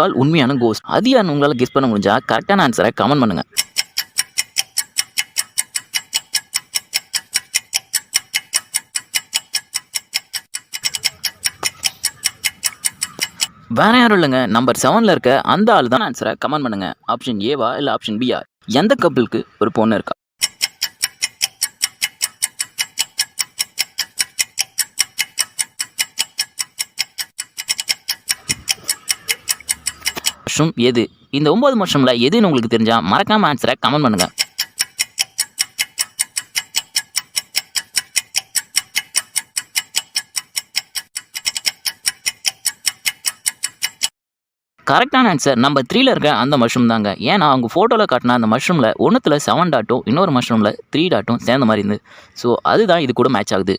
All உண்மையான cost. அது யாருன்னு உங்களால் கெஸ் பண்ண முடிஞ்சா கரெக்டான ஆன்சரை கமெண்ட் பண்ணுங்க. வேற யாரும் இல்லைங்க, நம்பர் 7ல் இருக்க அந்த ஆள் தான். ஆன்சரை கமெண்ட் பண்ணுங்க. ஆப்ஷன் ஏவா இல்லை ஆப்ஷன் பியா? எந்த கப்பலுக்கு ஒரு பொண்ணு இருக்கா? மஷ்ரூம் எது? இந்த 9 மஷ்ரூம்ல எதுன்னு உங்களுக்கு தெரிஞ்சா மறக்காம ஆன்சரை கமெண்ட் பண்ணுங்க. கரெக்டான ஆன்சர் நம்பர் 3ல் இருக்க அந்த மஷ்ரூம் தாங்க. ஏன்னா அவங்க ஃபோட்டோவில் காட்டின அந்த மஷ்ரூமில் ஒன்றுத்தில் 7 டாட்டும் இன்னொரு மஷ்ரூமில் 3 டாட்டும் சேர்ந்த மாதிரி இருந்து. ஸோ அதுதான் இது கூட மேட்ச் ஆகுது.